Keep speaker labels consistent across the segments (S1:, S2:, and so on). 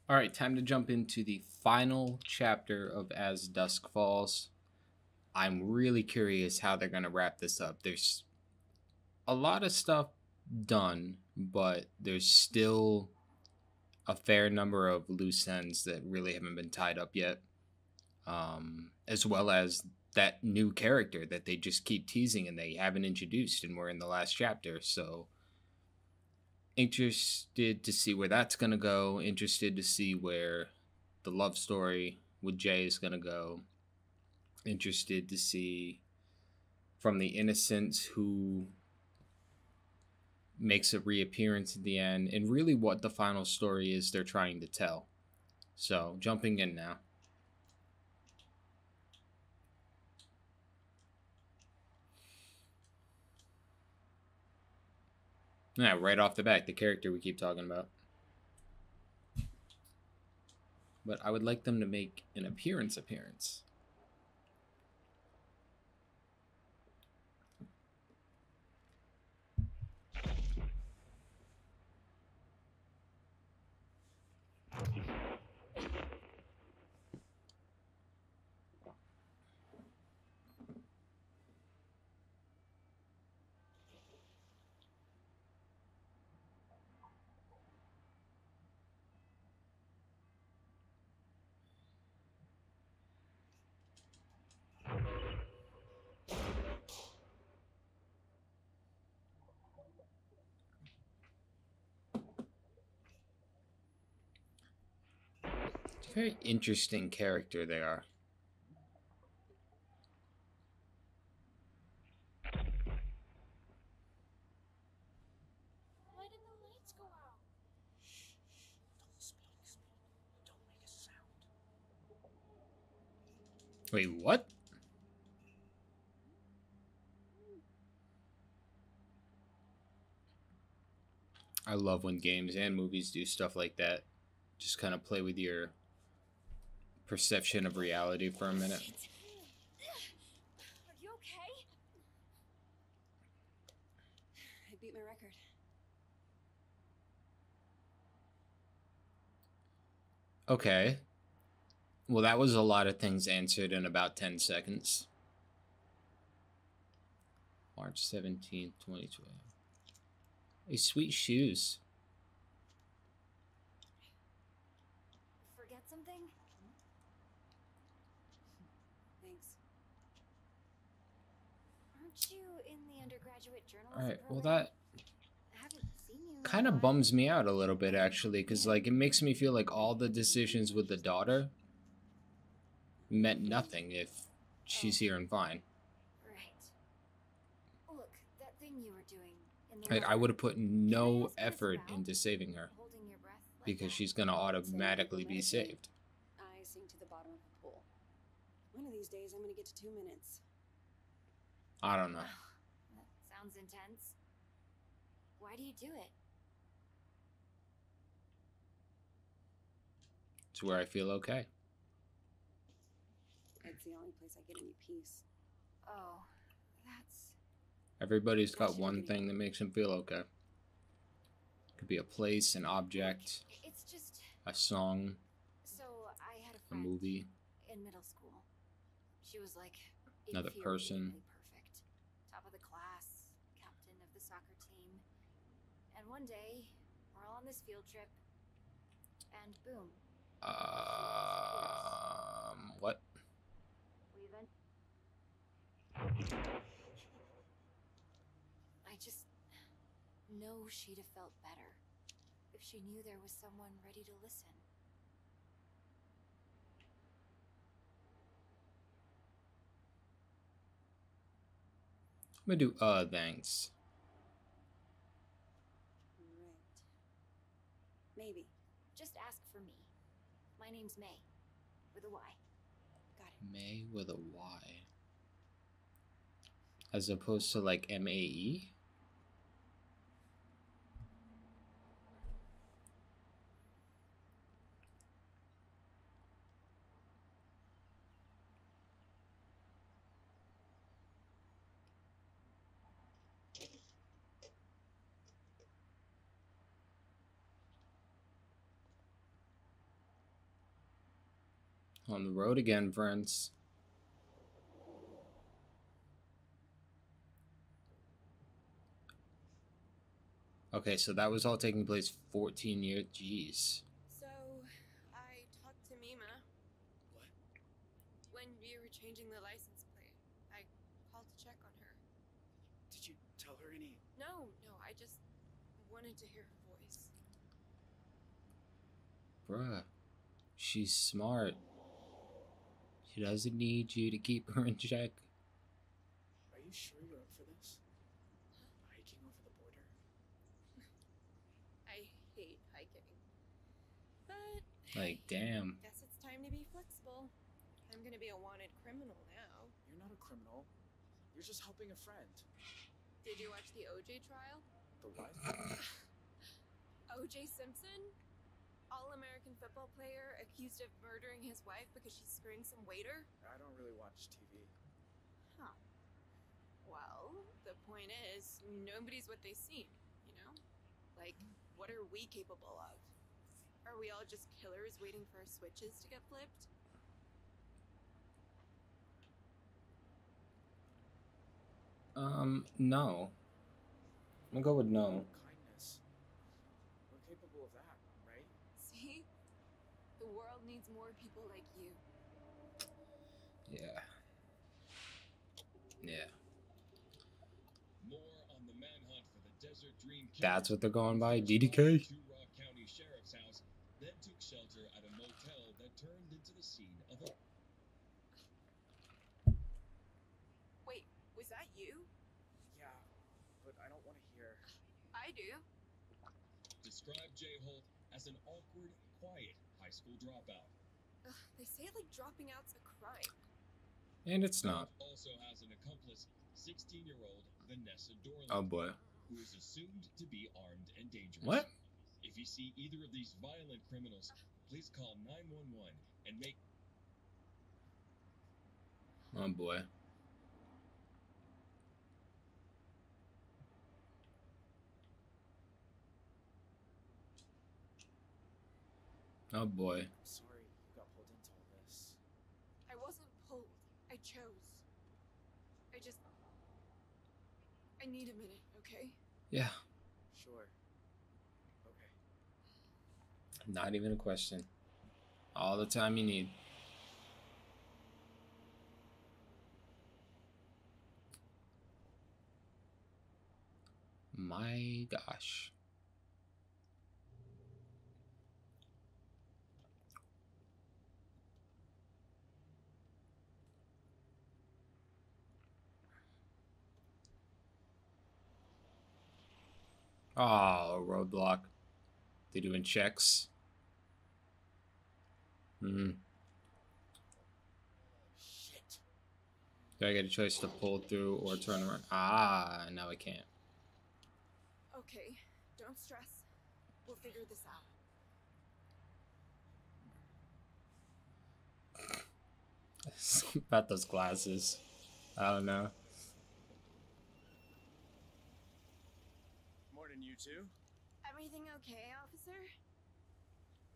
S1: Alright, time to jump into the final chapter of As Dusk Falls. I'm really curious how they're going to wrap this up. There's a lot of stuff done, but there's still a fair number of loose ends that really haven't been tied up yet. As well as that new character that they just keep teasing and they haven't introduced, and we're in the last chapter, so interested to see where that's going to go, interested to see where the love story with Jay is going to go, interested to see from the innocents who makes a reappearance at the end, and really what the final story is they're trying to tell. So, jumping in now. Yeah, right off the bat, the character we keep talking about. But I would like them to make an appearance. It's a very interesting character they are.
S2: Why did the lights go out?
S3: Don't speak. Don't make a sound.
S1: Wait, what? I love when games and movies do stuff like that. Just kind of play with your perception of reality for a minute.
S2: Are you okay?
S4: I beat my record.
S1: Okay. Well, that was a lot of things answered in about 10 seconds. March 17th, 2012. Hey, sweet shoes.
S2: Forget something?
S4: Thanks.
S2: Aren't you in the undergraduate journalism
S1: Alright, well
S2: program?
S1: that
S2: I haven't seen you in a
S1: kind of
S2: while.
S1: bums me out a little bit, actually, because, like, it makes me feel like all the decisions with the daughter meant nothing if she's here and fine.
S2: Right. Look, that thing you were doing in the
S1: Like, I
S2: letter,
S1: would have put
S2: can I
S1: no
S2: ask what it's
S1: effort
S2: about?
S1: into saving her,
S2: Holding your breath like
S1: because
S2: that?
S1: she's gonna automatically be saved.
S4: I sink to the bottom of the pool. One of these days, I'm gonna get to 2 minutes.
S1: I don't know.
S2: That sounds intense. Why do you do it?
S1: It's where I feel okay.
S4: It's the only place I get any peace.
S2: Oh, that's...
S1: Everybody's got one thing that makes them feel okay. Could be a place, an object,
S2: It's just...
S1: a song,
S2: So, I had a
S1: a
S2: friend
S1: movie,
S2: in middle school. She was like...
S1: another person.
S2: infuriatingly perfect. Top of the class, captain of the soccer team. And one day, we're all on this field trip, and boom.
S1: What?
S2: We even... I just know she'd have felt better if she knew there was someone ready to listen.
S1: I'm gonna do, thanks.
S4: Right. Maybe.
S2: Just ask for me. My name's May, with a Y.
S4: Got it.
S1: May with a Y. As opposed to, like, M-A-E? On the road again, friends. Okay, so that was all taking place 14 years. Jeez.
S4: So, I talked to Mima.
S3: What?
S4: When we were changing the license plate, I called to check on her.
S3: Did you tell her any?
S4: No, I just wanted to hear her voice.
S1: Bruh. She's smart. She doesn't need you to keep her in check.
S3: Are you sure you're up for this? Hiking over the border?
S4: I hate hiking. But
S1: Like, damn.
S4: guess it's time to be flexible. I'm gonna be a wanted criminal now.
S3: You're not a criminal. You're just helping a friend.
S4: Did you watch the OJ trial?
S3: The what?
S4: OJ Simpson? All-American football player accused of murdering his wife because she screwed some waiter?
S3: I don't really watch TV.
S4: Huh. Well, the point is, nobody's what they seem, you know? Like, what are we capable of? Are we all just killers waiting for our switches to get flipped?
S1: No. I'm gonna go with no.
S3: Kindness. We're capable of that, right?
S4: See? The world needs more people like you.
S1: Yeah. Yeah.
S5: More on the manhunt for the Desert Dream Killer.
S1: That's what they're going by?
S5: First
S1: DDK?
S5: called to Rock County Sheriff's house, then took shelter at a motel that turned into the scene of a...
S4: Wait, was that you?
S3: Yeah, but I don't want to hear.
S4: I do.
S5: Described Jay Holt as an awkward, quiet high school dropout.
S4: Ugh, they say like dropping out's a crime.
S1: And it's not.
S5: Also has an accomplice, 16-year-old Vanessa Dorland,
S1: Oh boy.
S5: who is assumed to be armed and dangerous.
S1: What?
S5: If you see either of these violent criminals, please call 911 and make...
S1: Oh boy. Oh boy.
S3: I'm sorry you got pulled into all this.
S4: I wasn't pulled. I chose. I need a minute, okay?
S1: Yeah.
S3: Sure. Okay.
S1: Not even a question. All the time you need. My gosh. Oh, roadblock. They doing checks.
S3: Shit.
S1: Do I get a choice to pull through or turn around? Ah, now I can't.
S4: Okay, don't stress. We'll figure this out.
S1: About those glasses. I don't know.
S6: Morning, you two.
S4: Everything okay, officer?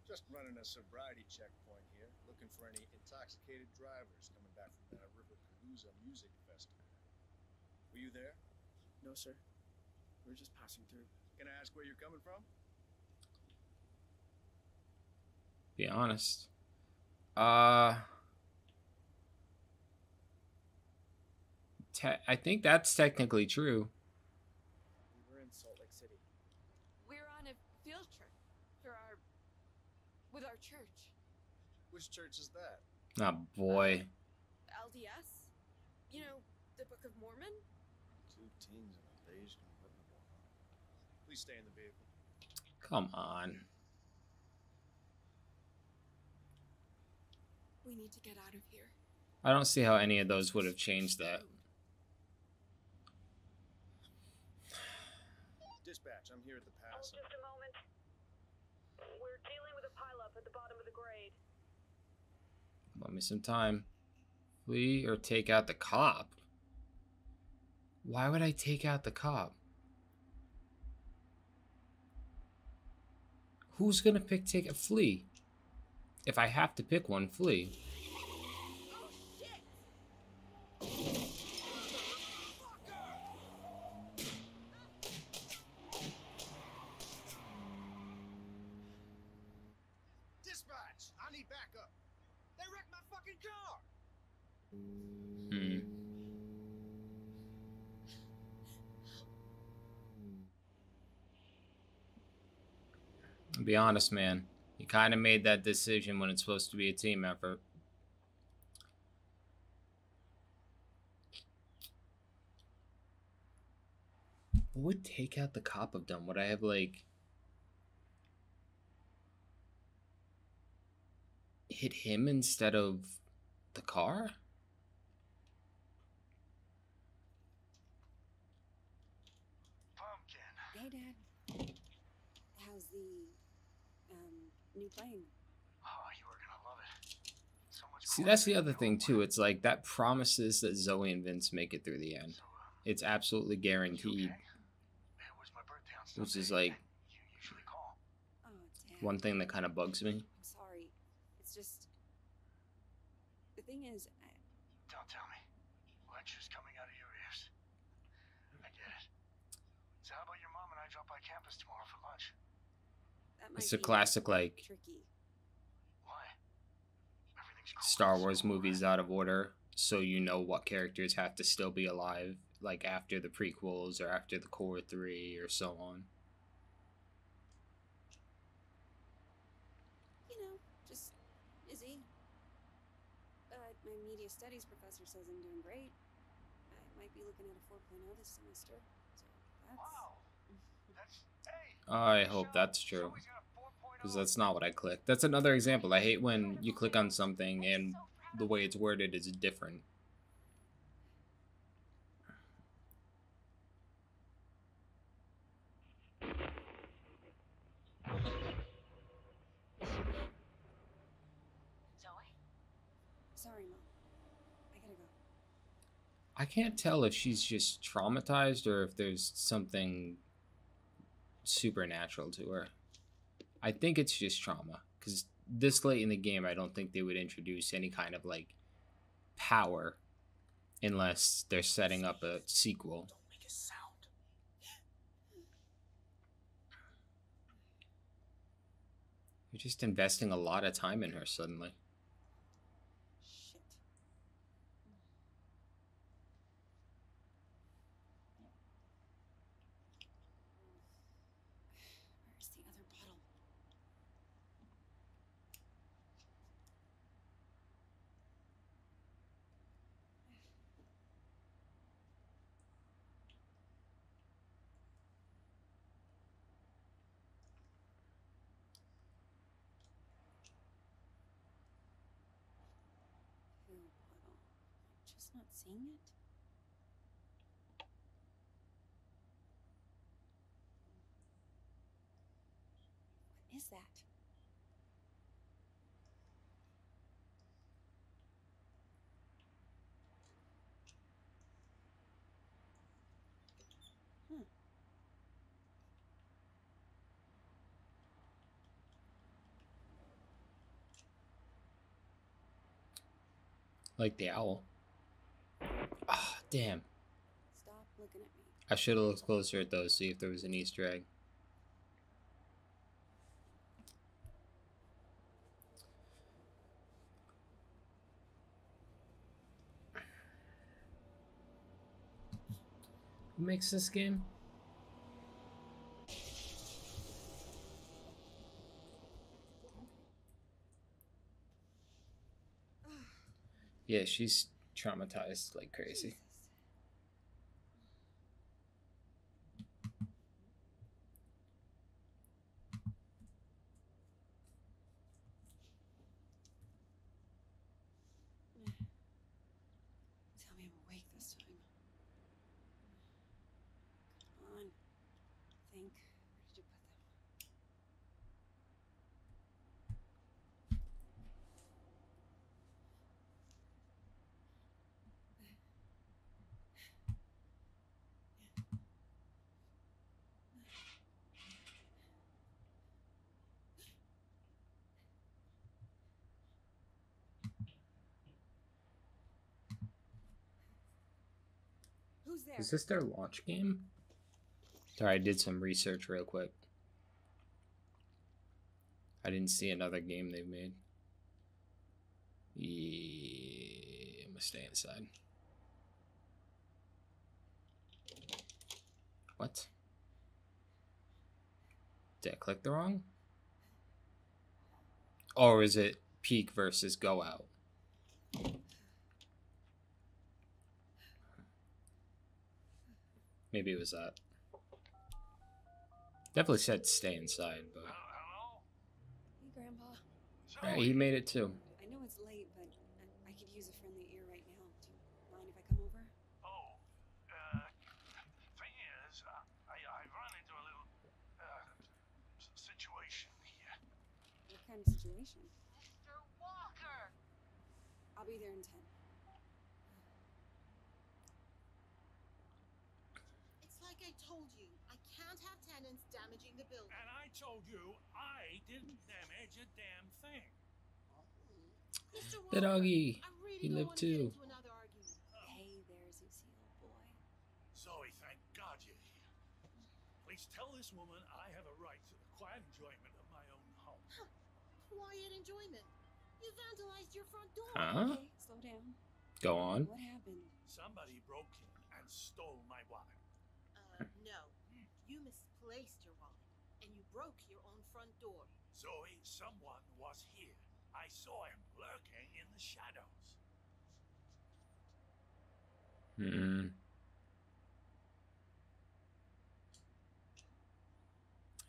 S6: Just running a sobriety checkpoint here, looking for any intoxicated drivers coming back from that Riverpalooza music festival. Were you there?
S3: No, sir. We're just passing through.
S6: Can I ask where you're coming from?
S1: Be honest. I think that's technically true.
S3: We were in Salt Lake City.
S4: We're on a field trip with our church.
S6: Which church is that?
S1: Oh boy.
S4: LDS? You know, the Book of Mormon?
S6: Two teens and a beige convertible. Please stay in the vehicle.
S1: Come on.
S4: We need to get out of here.
S1: I don't see how any of those would have changed that.
S6: Dispatch, I'm here at the pass.
S7: Hold just a moment. We're dealing with a pileup at the bottom of the grade.
S1: Let me some time. Flee or take out the cop? Why would I take out the cop? Who's gonna flee? If I have to pick one, flee. Hmm. I'll be honest, man. You kind of made that decision when it's supposed to be a team effort. What would take out the cop have done? Would I have, like, hit him instead of the car?
S3: Pumpkin.
S2: Hey, Dad. How's the new plane?
S3: Oh, you are gonna love it. So much.
S1: See, that's the other thing, too. It's like that promises that Zoe and Vince make it through the end. It's absolutely guaranteed.
S3: It was my birthday on
S1: Which is,
S3: Sunday.
S1: like,
S3: You usually call.
S2: Oh, Dad.
S1: one thing that kind of bugs me.
S2: I'm sorry. It's just the thing is,
S3: Don't tell me. Lecture's coming out of your ears. I get it. So how about your mom and I drop by campus tomorrow for lunch?
S2: that might
S1: It's a
S2: be
S1: classic, like,
S2: tricky.
S3: Why? Everything's cool.
S1: Star Wars movies out of order, so you know what characters have to still be alive, like after the prequels or after the core 3 or so on.
S2: You know, just busy. But my media studies professor says I'm doing great. I might be looking at a 4.0 this semester. So that's...
S3: Wow. That's hey.
S1: I hope that's true, because that's not what I clicked. That's another example. I hate when you click on something and the way it's worded is different.
S7: Zoe?
S2: Sorry, Mom. I gotta go.
S1: I can't tell if she's just traumatized or if there's something supernatural to her. I think it's just trauma, because this late in the game, I don't think they would introduce any kind of, like, power unless they're setting up a sequel.
S3: Don't make a sound.
S1: You're just investing a lot of time in her suddenly.
S2: Shit. Where's the other bottle? Pill bottle. I'm just not seeing it. What is that? Huh.
S1: Like the owl. Ah, damn.
S2: Stop looking at me.
S1: I should have looked closer at those, see if there was an Easter egg. Who makes this game? Yeah, she's traumatized like crazy.
S2: Jesus. Tell me I'm awake this time. Come on. Think. Where did you put them? Who's there?
S1: Is this their launch game? Sorry, I did some research real quick. I didn't see another game they've made. Yeah, I'm to stay inside. What? Did I click the wrong? Or is it peek versus go out? Maybe it was that. Definitely said stay inside, but...
S3: Hello?
S2: Hey, Grandpa.
S1: Hey, he made it too.
S2: I know it's late, but I could use a friendly ear right now. Do you mind if I come over?
S3: Oh, thing is, I run into a little, situation here.
S2: What kind of situation?
S7: Mr. Walker!
S2: I'll be there in 10.
S8: It's like I told you, I can't have tenants damaging the building.
S3: And I told you I didn't damage a damn thing.
S8: Mr.
S1: The
S8: Walker,
S1: doggy.
S8: I really
S1: He
S8: don't
S1: lived
S8: want to get
S1: too.
S8: into another argument.
S2: Hey there, Zuzi, old boy.
S3: Zoe, thank God you're here. Please tell this woman I have a right to the quiet enjoyment of my own home.
S8: Quiet enjoyment. You vandalized your front door.
S1: Huh?
S2: Okay, slow down.
S1: Go on.
S2: What happened?
S3: Somebody broke in and stole my wallet.
S8: No. You misplaced your wallet, and you broke your own front door.
S3: Zoe, someone was here. I saw him lurking in the shadows.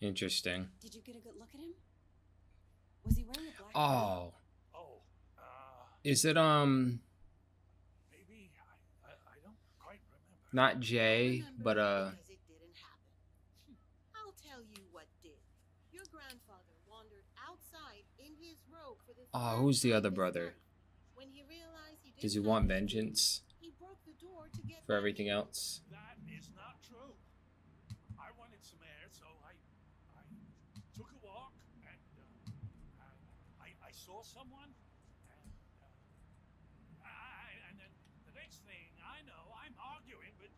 S1: Interesting.
S2: Did you get a good look at him? Was he wearing a black
S1: Oh.
S3: Oh,
S1: Is it,
S3: maybe I don't quite remember.
S1: not Jay,
S8: Remember,
S1: but,
S8: because it didn't happen. I'll tell you what did. Your grandfather wandered outside in his robe for the
S1: oh,
S8: third
S1: who's the
S8: time
S1: other
S8: this
S1: brother?
S8: month. When he realized he
S1: Does he
S8: didn't
S1: want
S8: have the key,
S1: vengeance
S8: he broke the door to get
S1: for
S8: back
S1: everything
S8: in.
S1: else?
S3: That is not true. I wanted some air, so I took a walk, and I saw someone, and then the next thing I know, I'm arguing with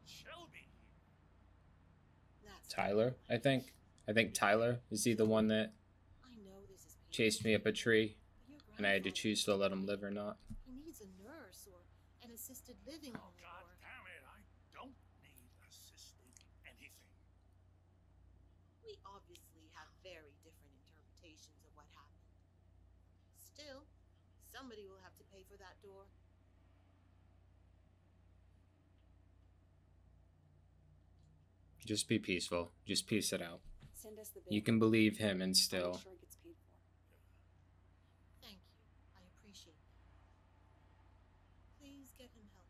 S3: Shelby.
S8: That's
S1: Tyler, I think. I think Tyler. Is he the one that
S8: I know this is painful,
S1: chased me up a tree
S8: but your
S1: and I had to
S8: grandfather
S1: choose to let him live or not?
S8: He needs a nurse or an assisted living
S3: Oh,
S8: home
S3: God
S8: or...
S3: damn it, I don't need assisted anything.
S8: We obviously have very different interpretations of what happened. Still, somebody will have to pay for that door.
S1: Just be peaceful. Just peace it out.
S2: Send us the bill.
S1: You can believe him and
S2: I'll
S1: still.
S2: make sure it gets paid for.
S8: Thank you. I appreciate that. Please get him help.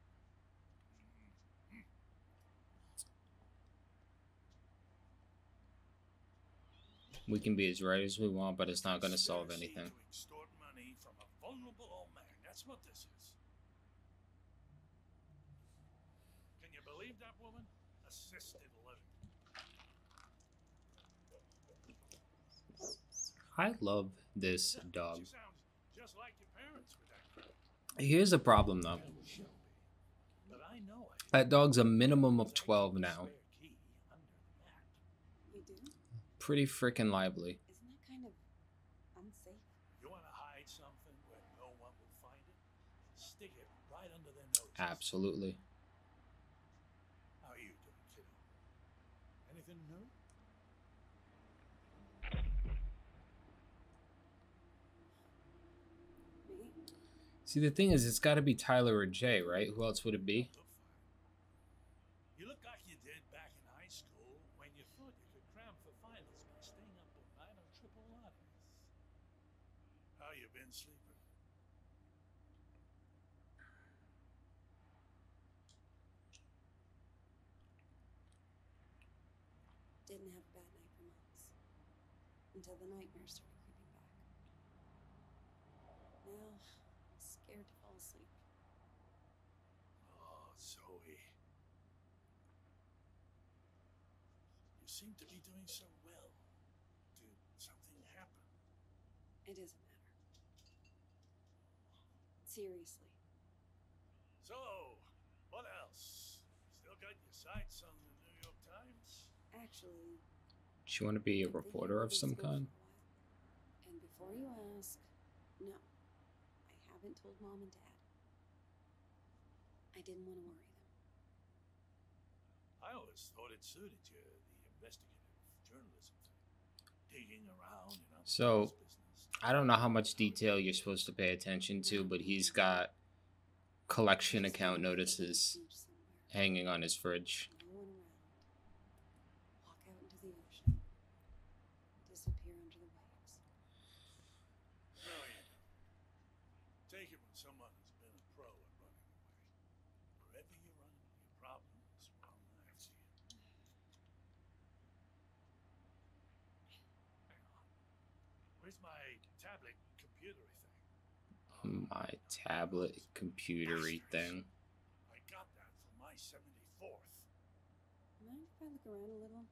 S1: We can be as right as we want, but it's not going to solve
S3: Conspiracy
S1: anything.
S3: To extort money from a vulnerable old man. That's what this is. Can you believe that woman? Assisted living.
S1: I love this dog.
S3: She sounds just like your parents with that crap.
S1: Here's a problem though.
S3: That was Shelby. But I know
S1: That dog's a minimum of 12 now.
S3: spare key under the mat.
S2: You do?
S1: Pretty freaking lively.
S2: Isn't that kind of unsafe?
S3: You want to hide something where no one will find it? Stick it right under their noses.
S1: Absolutely.
S3: How are you doing, kiddo? Anything new?
S2: Me?
S1: See, the thing is, it's got to be Tyler or Jay, right? Who else would it be?
S3: Look fine. You look like you did back in high school when you thought you could cram for finals by staying up all night on triple lattes. How you been sleeping?
S2: Didn't have a bad night for months. Until the nightmares started creeping back. Now, I'm scared to fall asleep.
S3: Oh, Zoe. You seem to be doing so well. Did something happen?
S2: It doesn't matter. Seriously.
S3: So, what else? Still got your sights on the New York Times?
S2: Actually,
S1: Do you want to be a
S2: I'm thinking
S1: reporter of
S2: moving
S1: some
S2: school for a
S1: kind?
S2: while. And before you ask, no. I haven't told Mom and Dad. I didn't want to worry them.
S3: I always thought it suited you, the investigative journalism thing. Digging around in other
S1: So,
S3: people's business.
S1: I don't know how much detail you're supposed to pay attention to, but he's got collection account notices
S2: Beach somewhere.
S1: hanging on his fridge.
S2: No one around. Walk out into the ocean. Disappear under the waves.
S3: No, you don't. Take it from someone who's been a pro at running away. Wherever you run, your problems run after you. Hang on. Where's my tablet computery thing?
S1: My tablet computery thing.
S3: I got that for my 74th.
S2: Mind if I look around a little?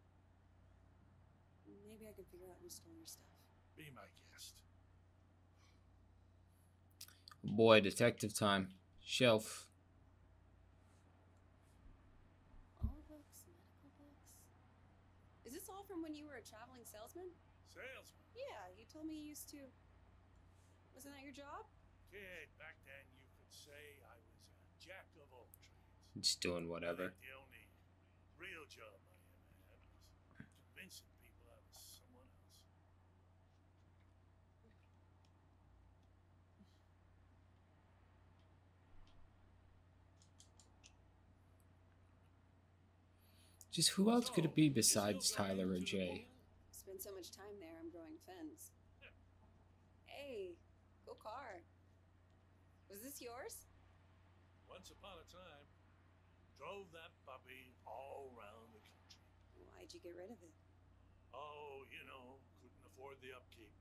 S2: Maybe I could figure out who stole your stuff.
S3: Be my guest.
S1: Boy, detective time. Shelf.
S2: All books, medical books. Is this all from when you were a traveling salesman?
S3: Salesman.
S2: Yeah, you told me you used to. Wasn't that your job?
S3: Kid, back then you could say I was a jack of all trades.
S1: Just doing whatever.
S3: I think the only real job I ever had was convincing people I was someone else.
S1: Just who else could it be
S3: So,
S1: besides
S3: you still
S1: Tyler or
S3: going to the
S1: Jay?
S3: pool?
S2: Spent so much time there, I'm growing fins. Hey, cool car. Was this yours?
S3: Once upon a time, drove that puppy all around the country.
S2: Why'd you get rid of it?
S3: Oh, you know, couldn't afford the upkeep.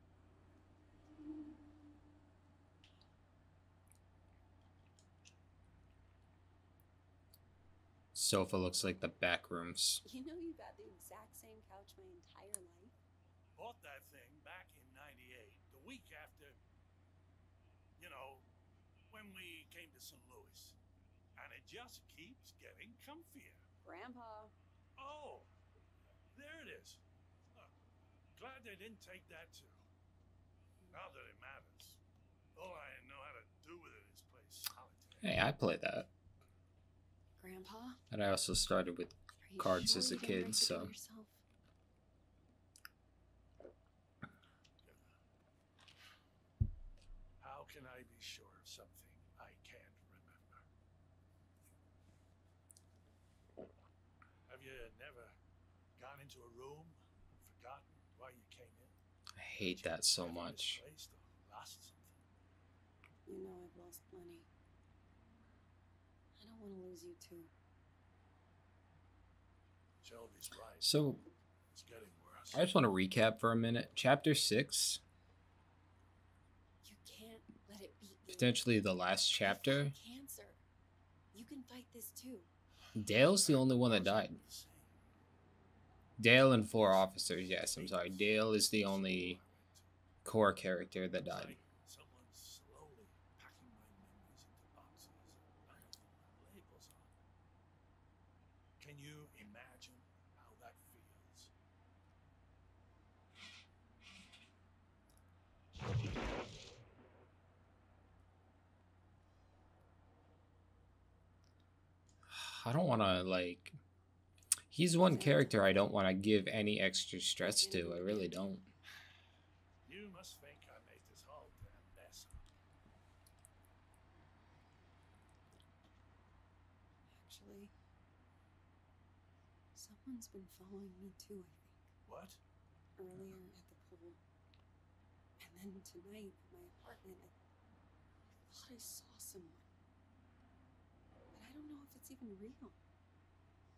S1: Sofa looks like the back rooms.
S2: You know you've had the exact same couch my entire life.
S3: Bought that thing back in '98, the week after, you know, when we came to St. Louis. And it just keeps getting comfier.
S2: Grandpa.
S3: Oh, there it is. Huh. Glad they didn't take that too. Not that it matters. All I know how to do with it is play solitaire.
S1: Hey, I play that.
S2: Grandpa?
S1: And I also started with
S2: Are you
S1: cards
S2: sure
S1: as a
S2: you don't
S1: kid,
S2: break it
S1: so.
S2: by yourself?
S3: How can I be sure of something I can't remember? Have you never gone into a room and forgotten why you came in?
S1: I hate that so
S3: Ever
S1: much.
S3: misplaced or lost something?
S2: You know I've lost plenty. I don't want to lose you too.
S3: Shelby's right.
S1: So,
S3: It's getting worse.
S1: I just want to recap for a minute. Chapter 6,
S2: You can't let it beat you.
S1: potentially the last chapter.
S2: Cancer. You can fight this too.
S1: Dale's the only one that died. Dale and 4 officers, yes, I'm sorry. Dale is the only core character that died.
S3: Like someone's slowly packing my memories into boxes and putting labels on. Can you imagine how that feels?
S1: I don't want to, like... He's one character I don't want to give any extra stress to. I really don't.
S3: You must think I made this whole damn mess up.
S2: Actually, someone's been following me too, I think.
S3: What?
S2: Earlier at the pool. And then tonight at my apartment, I thought I saw someone. But I don't know if it's even real.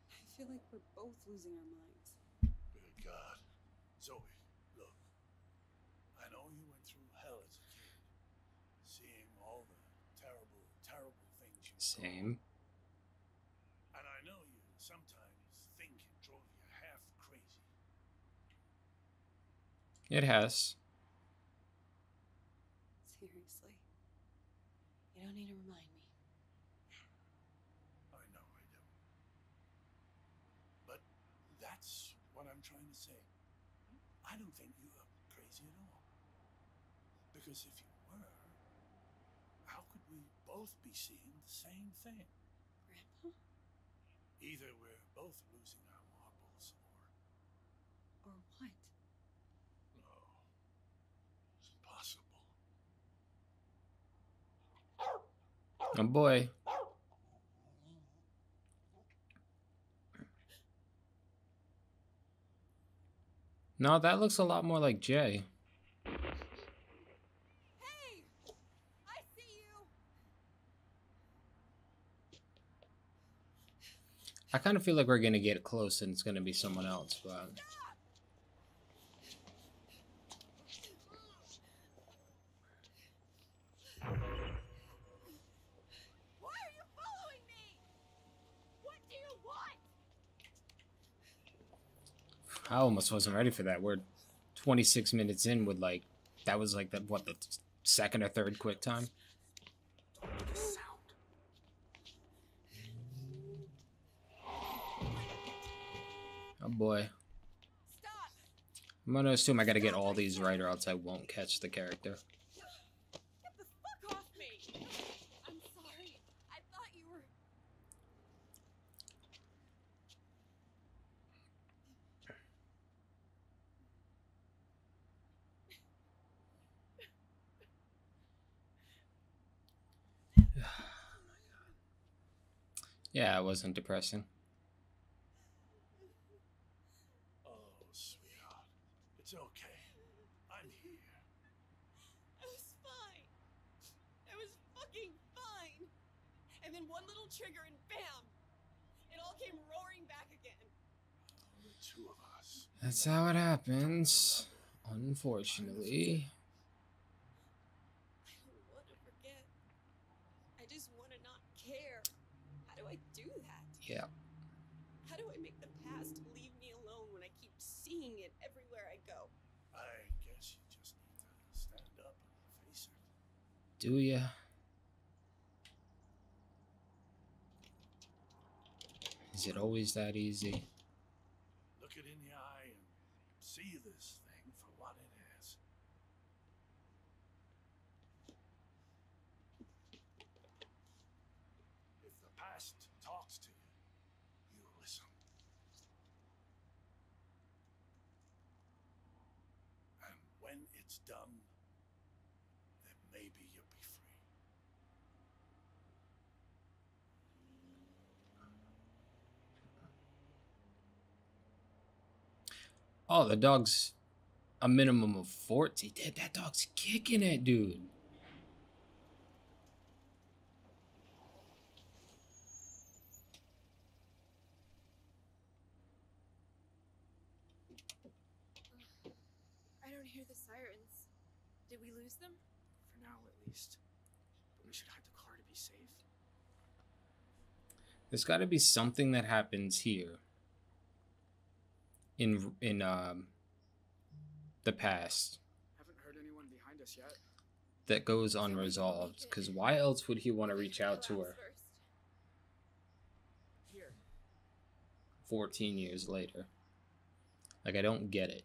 S2: I feel like we're both losing our minds.
S3: Good God. Zoe, look. I know you went through hell as a kid. Seeing all the terrible, terrible things you saw.
S1: Same.
S3: And I know you sometimes think it drove you half crazy.
S1: It has.
S2: Seriously. You don't need to remind me.
S3: I know I do. But that's what I'm trying to say. I don't think you are crazy at all. Because if you were, how could we both be seeing the same thing? Either we're both losing our marbles, or
S2: Or what?
S3: no, it's impossible.
S1: Oh boy. No, that looks a lot more like Jay.
S4: Hey! I see you!
S1: I kind of feel like we're gonna get close and it's gonna be someone else, but
S4: Why are you following me? What do you want?
S1: I almost wasn't ready for that. We're 26 minutes in with like, that was like the, what, the second or third quick time? Oh boy.
S4: Stop!
S1: I'm gonna assume I gotta get all these right or else I won't catch the character.
S4: Get the fuck off me! I'm sorry. I thought you were...
S1: Yeah, it wasn't depressing.
S3: Oh, sweetheart, it's okay. I'm here.
S4: I was fine. I was fucking fine. And then one little trigger and bam! It all came roaring back again.
S3: The two of us.
S1: That's how it happens, unfortunately.
S4: I don't want to forget. I just want to not care. How do I do that?
S1: Yeah.
S4: How do I make the past leave me alone when I keep seeing it everywhere I go?
S3: I guess you just need to stand up and face it.
S1: Do ya? Is it always that easy?
S3: Look it in the eye and see this thing for what it is. If the past talks to you, you listen. And when it's done, then maybe you'll be free.
S1: Oh, the dog's a minimum of 40. Dude, that dog's kicking it, dude.
S4: I don't hear the sirens. Did we lose them?
S9: For now, at least. But we should hide the car to be safe.
S1: There's got to be something that happens here in the past
S9: Haven't heard anyone behind us yet.
S1: that goes unresolved. Because why else would he want to reach out to her
S4: First.
S9: Here.
S1: 14 years later? Like, I don't get it.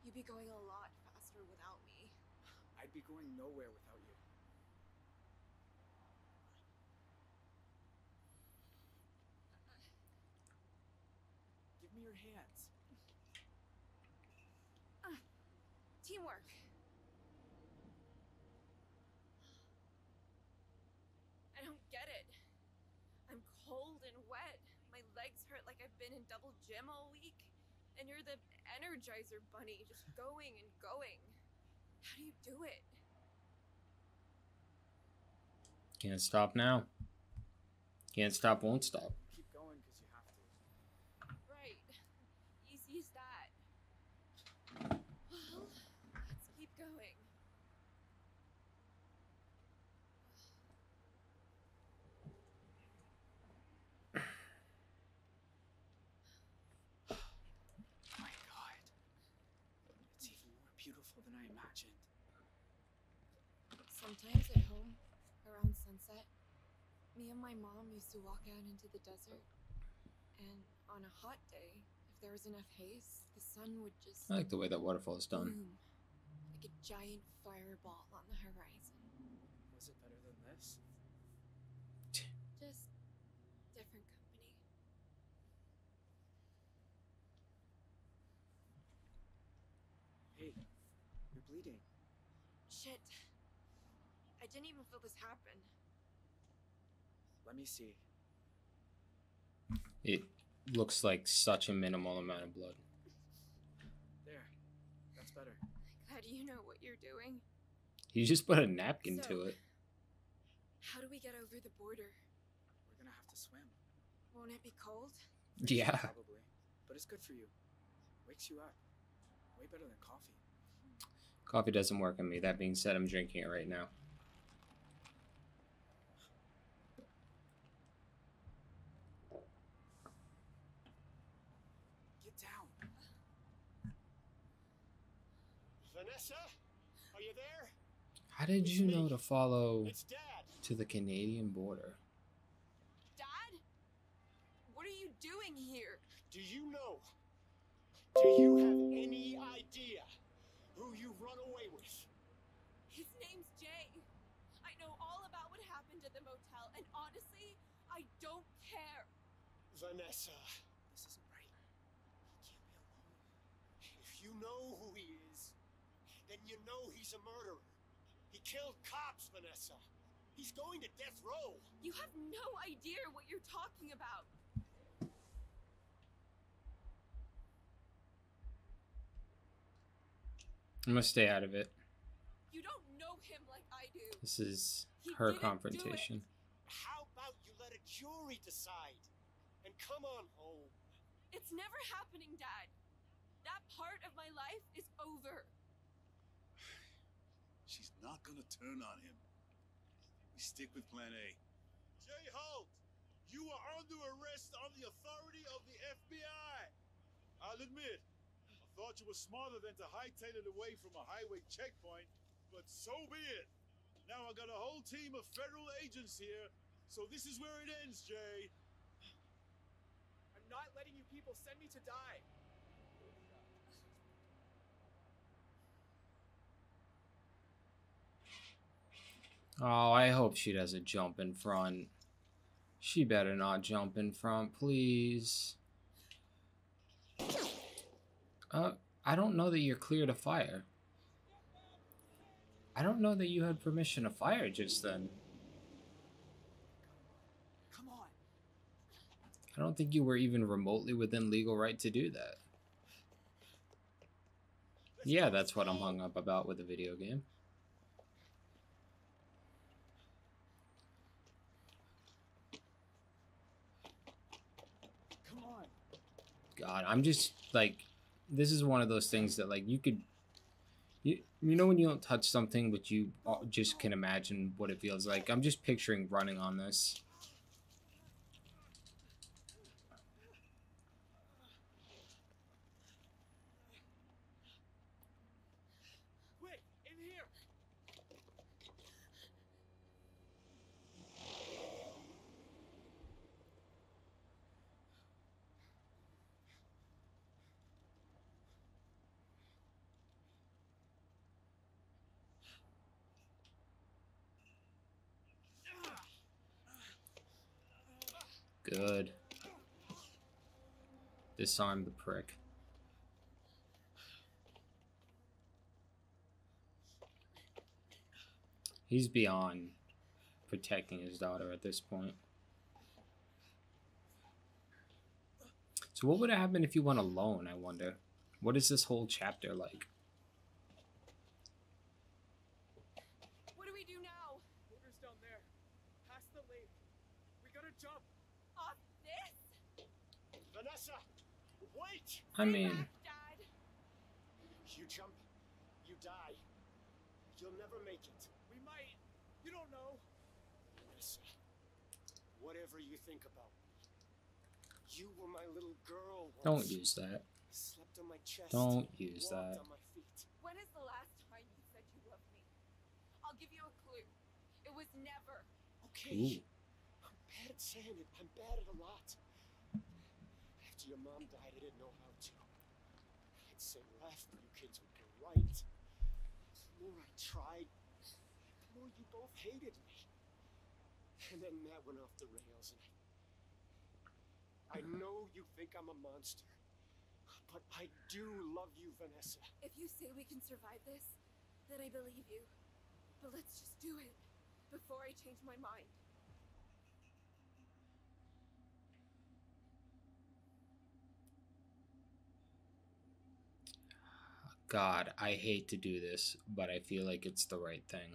S4: You'd be going a lot faster without me.
S9: I'd be going nowhere without you. Give me your hands.
S4: Teamwork. I don't get it. I'm cold and wet. My legs hurt like I've been in double gym all week. And you're the Energizer Bunny, just going and going. How do you do it?
S1: Can't stop now. Can't stop, won't stop.
S9: Keep going because you have to.
S4: Right. Easy as that. Well, let's keep going.
S9: My God. It's even more beautiful than I imagined.
S4: Sometimes at home, around sunset, me and my mom used to walk out into the desert, and on a hot day, if there was enough haze, the sun would just
S1: I like the way that waterfall is done.
S4: boom, like a giant fireball on the horizon.
S9: Was it better than this?
S4: Just different company.
S9: Hey, you're bleeding.
S4: Shit. I didn't even feel this happen.
S9: Let me see.
S1: It looks like such a minimal amount of blood.
S9: There. That's better.
S4: Glad you know what you're doing.
S1: You just put a napkin
S4: So,
S1: to it.
S4: How do we get over the border?
S9: We're gonna have to swim.
S4: Won't it be cold?
S1: Yeah.
S9: Probably. But it's good for you. Wakes you up. Way better than coffee.
S1: Coffee doesn't work on me. That being said, I'm drinking it right now.
S9: Get down.
S6: Vanessa? Are you there?
S1: How did you know to follow
S6: It's Dad.
S1: to the Canadian border?
S4: Dad? What are you doing here?
S6: Do you know? Do you have any idea who you run away with?
S4: His name's Jay. I know all about what happened at the motel, and honestly, I don't care.
S6: Vanessa,
S9: This isn't right. He can't be alone.
S6: if you know who he is, then you know he's a murderer. He killed cops, Vanessa. He's going to death row.
S4: You have no idea what you're talking about.
S1: I'm gonna stay out of it.
S4: You don't know him like I do.
S1: This is
S4: He
S1: her
S4: didn't do
S1: confrontation.
S6: How about you let a jury decide? And come on home.
S4: It's never happening, Dad. That part of my life is over.
S3: She's not gonna turn on him. We stick with plan A. Jay Holt, you are under arrest on the authority of the FBI. I'll admit, I thought you were smarter than to hightail it away from a highway checkpoint, but so be it. Now I got a whole team of federal agents here, so this is where it ends, Jay.
S9: I'm not letting you people send me to die.
S1: Oh, I hope she doesn't jump in front. She better not jump in front, please. I don't know that you're clear to fire. I don't know that you had permission to fire just then.
S9: Come on.
S1: I don't think you were even remotely within legal right to do that. Yeah, that's what I'm hung up about with the video game.
S9: Come on.
S1: God, I'm just like, this is one of those things that like you could, you know when you don't touch something but you just can imagine what it feels like. I'm just picturing running on this.
S9: Quick, in here.
S1: Good. Disarm the prick. He's beyond protecting his daughter at this point. So what would happen if you went alone, I wonder? What is this whole chapter like?
S4: What do we do now?
S9: Water's down there. Past the lake. We gotta jump.
S4: Off this?
S6: Vanessa, wait!
S1: I mean,
S4: Dad.
S6: You jump, you die. You'll never make it.
S9: We might. You don't know.
S6: Vanessa, whatever you think about me, you were my little girl once.
S1: don't use that.
S6: Slept on my chest.
S1: Don't use
S6: walked
S1: that.
S6: on my feet.
S4: When is the last time you said you loved me? I'll give you a clue. It was never.
S6: Okay.
S1: Ooh.
S6: I'm bad at saying it. I'm bad at a lot. After
S10: After your mom died, I didn't know how to. I'd say left, you kids would go right. The more I tried, the more you both hated me. And then that went off the rails, and I know you think I'm a monster, but I do love you, Vanessa.
S4: If you say we can survive this, then I believe you. But let's just do it before I change my mind.
S1: God, I hate to do this, but I feel like it's the right thing.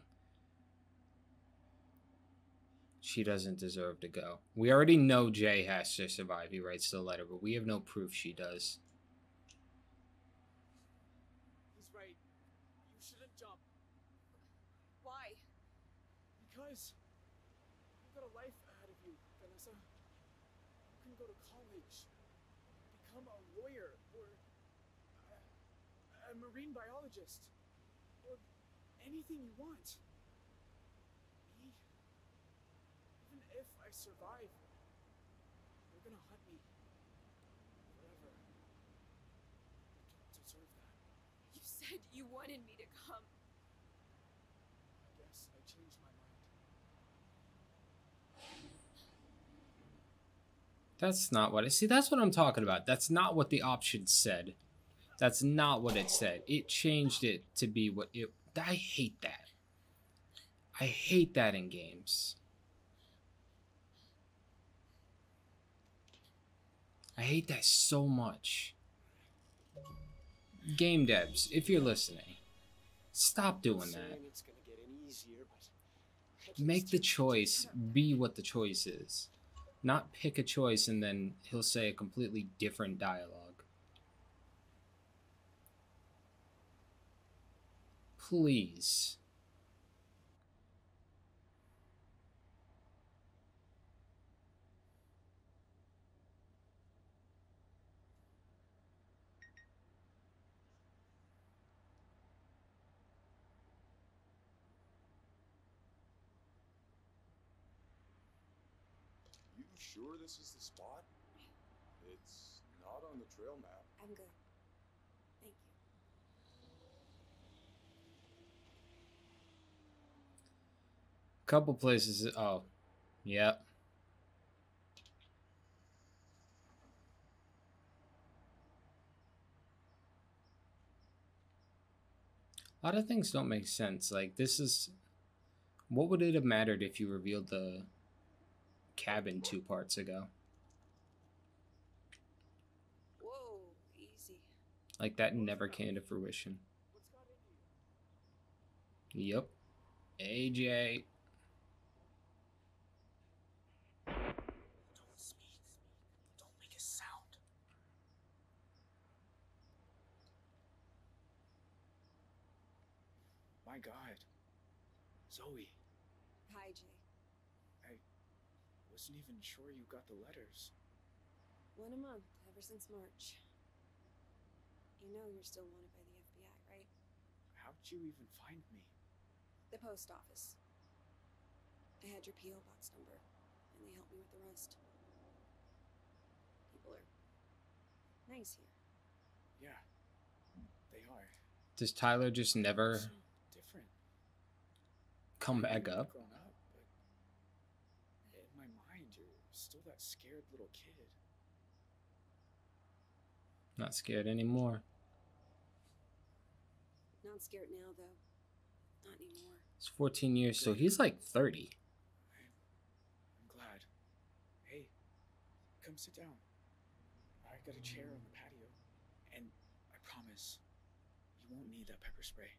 S1: She doesn't deserve to go. We already know Jay has to survive. He writes the letter, but we have no proof she does.
S10: He's right. You shouldn't jump.
S4: Why?
S10: Because you've got a life ahead of you, Vanessa. You can go to college, become a lawyer, or a marine biologist, or anything you want. Me, even if I survive, they're gonna hunt me forever. I don't deserve that.
S4: You said you wanted me to come.
S10: I guess I changed my mind.
S1: That's not what I see. That's what I'm talking about. That's not what the option said. That's not what it said. It changed it to be what it. I hate that. I hate that in games. I hate that so much. Game devs, if you're listening, stop doing that.
S10: It's gonna get any easier, but
S1: Make the choice be what the choice is. Not pick a choice and then he'll say a completely different dialogue. Please.
S3: You sure this is the spot? It's not on the trail map.
S2: I'm good. Thank you.
S1: Couple places. Oh, yep. A lot of things don't make sense. Like, this is... What would it have mattered if you revealed the cabin 2 parts ago?
S2: Whoa, easy.
S1: Like, that never came to fruition. Yep. AJ.
S9: Don't speak. Don't make a sound.
S10: my God, Zoe.
S2: Hi, Jay.
S10: I wasn't even sure you got the letters.
S2: 1 a month, ever since March. You know you're still wanted by the FBI, right?
S10: How'd you even find me?
S2: The post office. I had your P.O. box number, and they helped me with the rest. People are nice here.
S10: Yeah, they are.
S1: Does Tyler just never
S10: So different.
S1: come
S10: I
S1: back
S10: know
S1: up?
S10: you've grown up, but in my mind, you're still that scared little kid.
S1: Not scared anymore.
S2: Not scared now, though. Not anymore.
S1: It's 14 years, so he's like 30.
S10: I'm glad. Hey, come sit down. I got a chair on the patio, and I promise you won't need that pepper spray.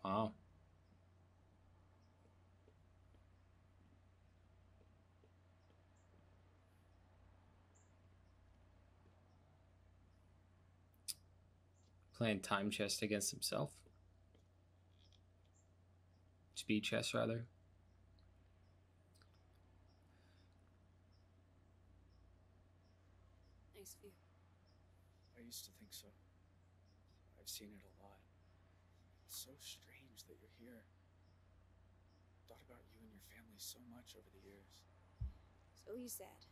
S1: Wow. Playing time chess against himself. Speed chess, rather.
S2: Nice view.
S10: I used to think so. I've seen it a lot. It's so strange that you're here. Thought about you and your family so much over the years.
S2: So you said.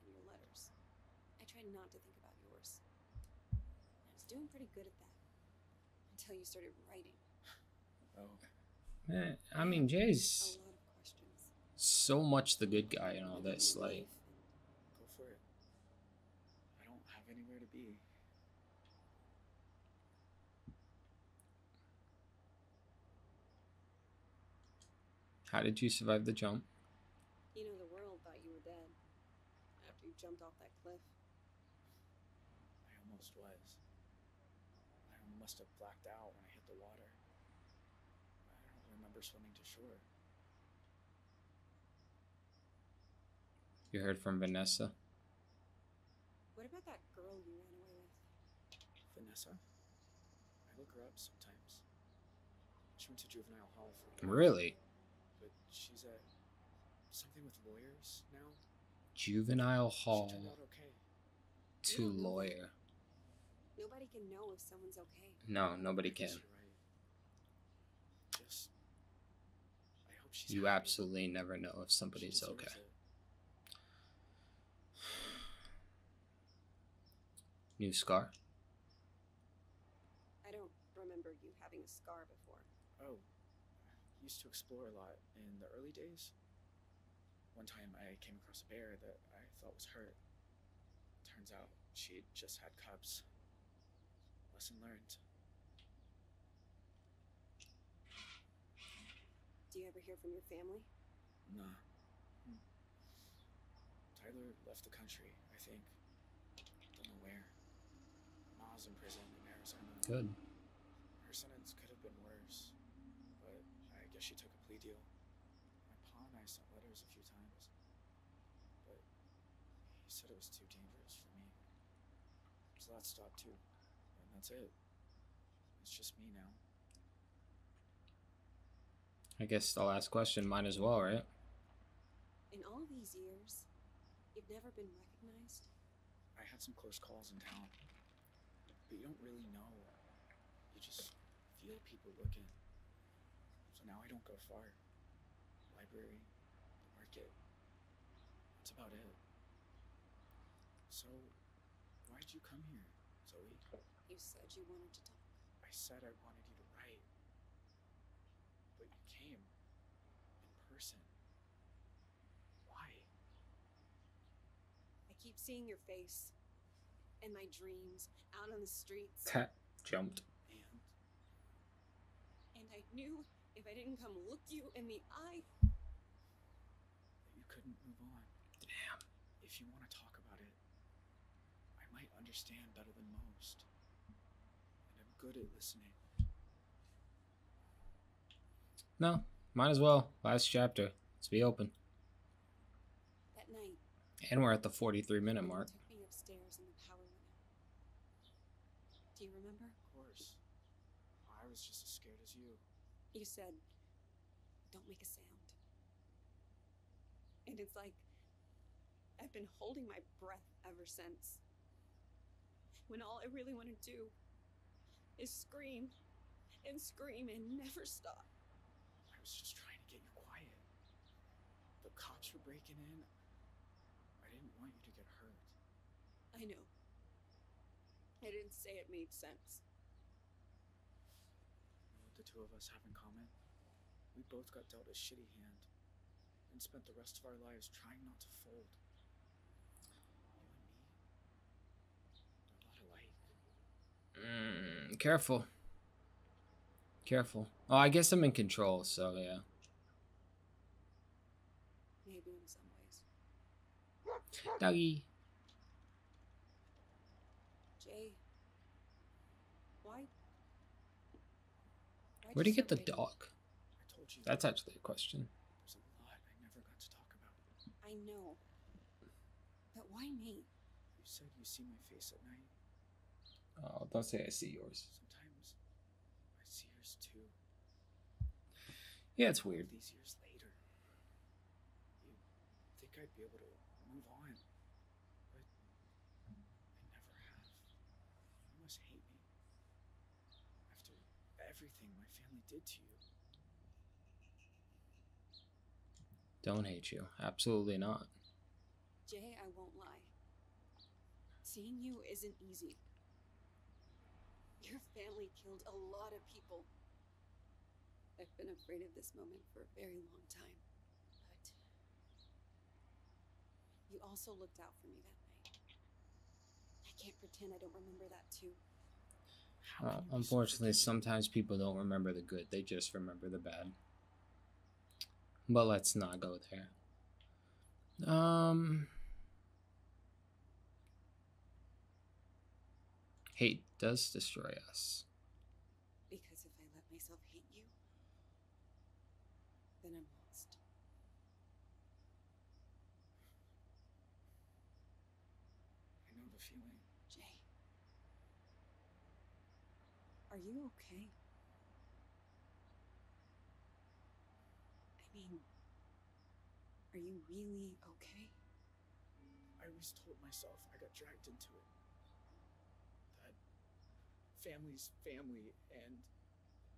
S2: and your letters. I tried not to think about yours. I was doing pretty good at that until you started writing.
S10: Oh,
S1: I mean,
S2: A
S1: Jay's
S2: lot of questions.
S1: so much the good guy in all this. Like,
S10: go for it. I don't have anywhere to be.
S1: how did you survive the jump?
S2: You know, the world thought you were dead after you jumped off that cliff.
S10: I almost was. I must have blacked out when I hit the water. I don't remember swimming to shore.
S1: You heard from Vanessa?
S2: What about that girl you ran away with?
S10: Vanessa? I look her up sometimes. She went to juvenile hall for a while.
S1: Really?
S10: But she's at something with lawyers now.
S1: Juvenile
S10: She
S1: hall
S10: turned out okay.
S1: to lawyer.
S2: Nobody can know if someone's okay.
S1: No, nobody
S10: I guess
S1: can.
S10: you're right. Just, I hope she's
S1: You
S10: happy.
S1: absolutely never know if
S10: She
S1: somebody's
S10: deserves
S1: okay.
S10: it.
S1: New scar?
S2: I don't remember you having a scar before.
S10: Oh, I used to explore a lot in the early days. One time I came across a bear that I thought was hurt. Turns out she'd just had cubs. Lesson learned.
S2: Do you ever hear from your family?
S10: Nah. Tyler left the country, I think. Don't know where. Ma's in prison in Arizona.
S1: Good.
S10: Her sentence could have been worse, but I guess she took a plea deal. My pa and I sent letters a few times, but he said it was too dangerous for me. So that stopped too, and that's it. It's just me now.
S1: I guess the last question might as well, right?
S2: In all these years, you've never been recognized?
S10: I had some close calls in town, but you don't really know. You just feel people looking. So now I don't go far. Library, the market. That's about it. So, why'd you come here, Zoe?
S2: You said you wanted to talk.
S10: I said I wanted you to write. But you came. In person. Why?
S2: I keep seeing your face. In my dreams, out on the streets.
S1: Cat jumped.
S2: And I knew if I didn't come look you in the eye,
S10: That you couldn't move on.
S1: Damn.
S10: If you want to talk about it, I might understand better than most. And I'm good at listening.
S1: No, might as well. Last chapter. Let's be open.
S2: that night,
S1: And we're at the 43-minute mark.
S2: you took me upstairs and the power went out. Do you remember?
S10: Of course. I was just as scared as you.
S2: You said, don't make a sound. And it's like, I've been holding my breath ever since. When all I really want to do is scream and scream and never stop.
S10: I was just trying to get you quiet. The cops were breaking in. I didn't want you to get hurt.
S2: I know. I didn't say it made sense.
S10: You know what the two of us have in common? We both got dealt a shitty hand and spent the rest of our lives trying not to fold. You and me, they're a lot alike.
S1: Careful. Careful. Oh, I guess I'm in control, so yeah.
S2: Maybe in some ways.
S1: Doggy.
S2: Jay, why?
S1: Where'd he get the dog?
S10: I told you
S1: That's actually a question.
S10: there's a lot I never got to talk about.
S2: I know. But why me?
S10: You said you see my face at night.
S1: Oh, don't say I see yours.
S10: Sometimes I see yours too.
S1: Yeah, it's
S10: All of
S1: weird.
S10: these years later, you think I'd be able to move on, but I never have. You must hate me after everything my family did to you.
S1: Don't hate you. Absolutely not.
S2: Jay, I won't lie. Seeing you isn't easy. Your family killed a lot of people. I've been afraid of this moment for a very long time. But you also looked out for me that night. I can't pretend I don't remember that too.
S1: Unfortunately, sometimes people don't remember the good, they just remember the bad. But let's not go there. Hate does destroy us.
S2: Because if I let myself hate you, then I'm lost.
S10: I know the feeling.
S2: Jay, are you okay? I mean, are you really okay?
S10: I always told myself I got dragged into it. That family's family, and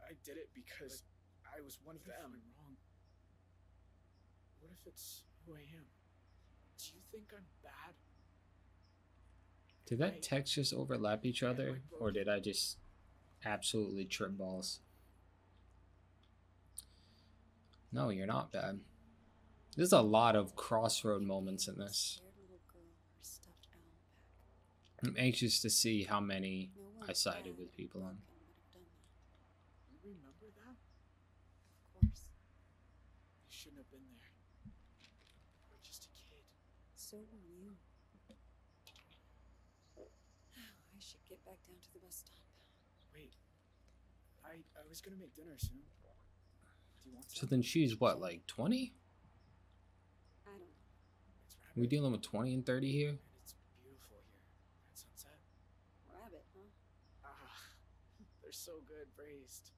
S10: I did it because I was one of them. I'm wrong. What if it's who I am? Do you think I'm bad?
S1: Did that text just overlap each other, or did I just absolutely trip balls? No, you're not bad. There's a lot of crossroad moments in this. I'm anxious to see how many I sided with people on.
S10: You remember that?
S2: Of course.
S10: You shouldn't have been there. You were just a kid.
S2: So were you. I should get back down to the bus stop.
S10: Wait. I was gonna make dinner soon. Do you want some?
S1: So then she's what, like 20?
S2: I don't know.
S1: We dealing with 20 and 30 here?
S10: And it's beautiful here at sunset.
S2: Rabbit, huh?
S10: Ah, they're so good braised.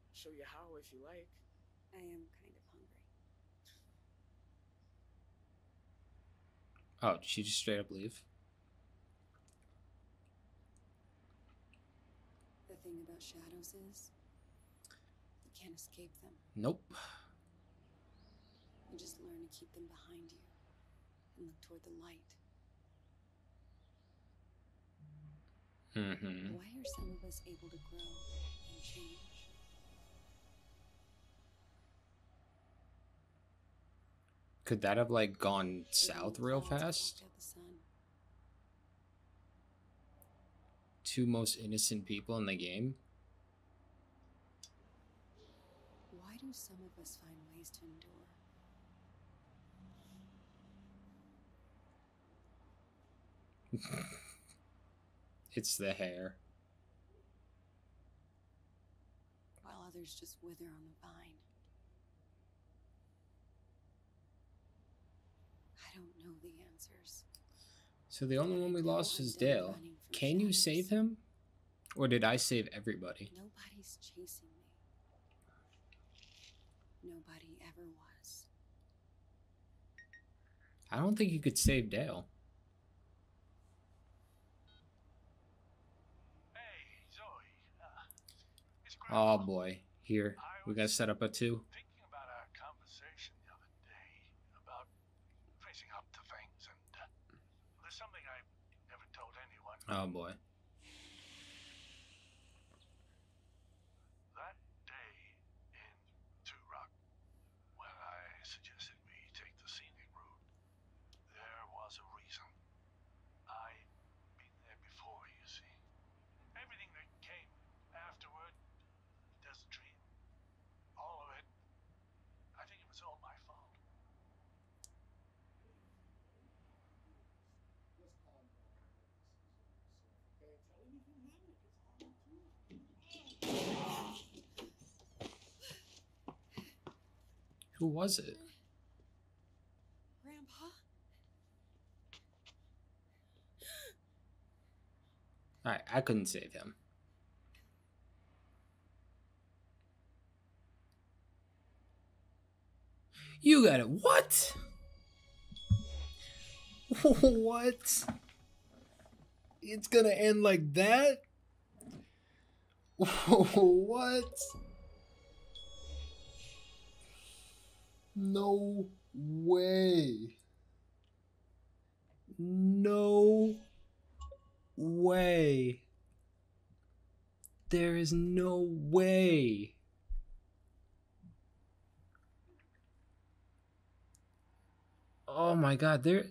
S10: I'll show you how if you like.
S2: I am kind of hungry.
S1: Oh, did she just straight up leave?
S2: The thing about shadows is, you can't escape them.
S1: Nope.
S2: You just learn to keep them behind you and look toward the light.
S1: Mm-hmm.
S2: Why are some of us able to grow and change?
S1: Could that have like gone south real fast? Two most innocent people in the game?
S2: Why do some of us find ways to endure?
S1: It's the hair.
S2: While others just wither on the vine. I don't know the answers.
S1: So the only one we lost is Dale. Can you save him? Or did I save everybody?
S2: Nobody's chasing me. Nobody ever was.
S1: I don't think you could save Dale.
S3: Hey, Zoe. It's
S1: Oh boy. Here. We gotta set up a 2.
S3: Thinking about our conversation the other day about facing up to things, and there's something I never told anyone.
S1: Oh boy.
S3: That day in Two Rock, when I suggested we take the scenic route, there was a reason. I'd been there before, you see. Everything that came afterward, Desert Dream, all of it, I think it was all my fault.
S1: Who was it?
S2: Grandpa?
S1: Alright, I couldn't save him. You got it. What? What? It's gonna end like that? What? No way. No way. There is no way. Oh my god, there.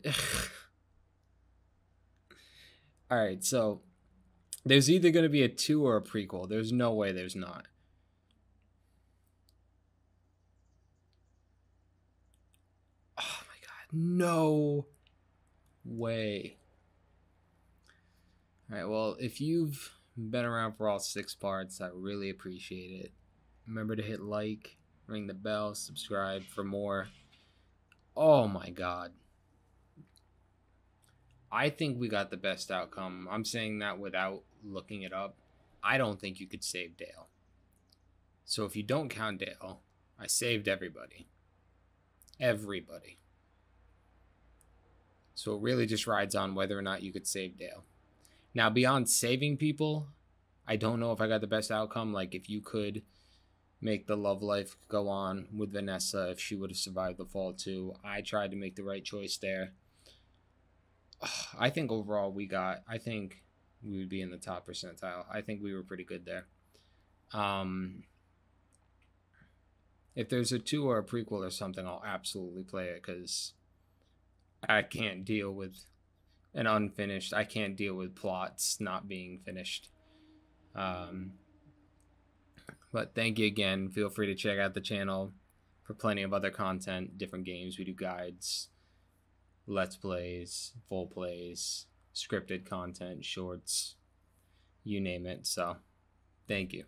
S1: Alright, so there's either going to be a 2 or a prequel. There's no way there's not. Oh my god, no way. Alright, well, if you've been around for all 6 parts, I really appreciate it. Remember to hit like, ring the bell, subscribe for more. Oh my god. I think we got the best outcome. I'm saying that without looking it up. I don't think you could save Dale. So if you don't count Dale, I saved everybody. Everybody. So it really just rides on whether or not you could save Dale. Now, beyond saving people, I don't know if I got the best outcome. Like, if you could make the love life go on with Vanessa, if she would have survived the fall too. I tried to make the right choice there. I think overall I think we would be in the top percentile. I think we were pretty good there. If there's a 2 or a prequel or something, I'll absolutely play it, because I can't deal with an unfinished. I can't deal with plots not being finished. But thank you again. Feel free to check out the channel for plenty of other content, different games. We do guides, let's plays, full plays, scripted content, shorts, you name it. So thank you.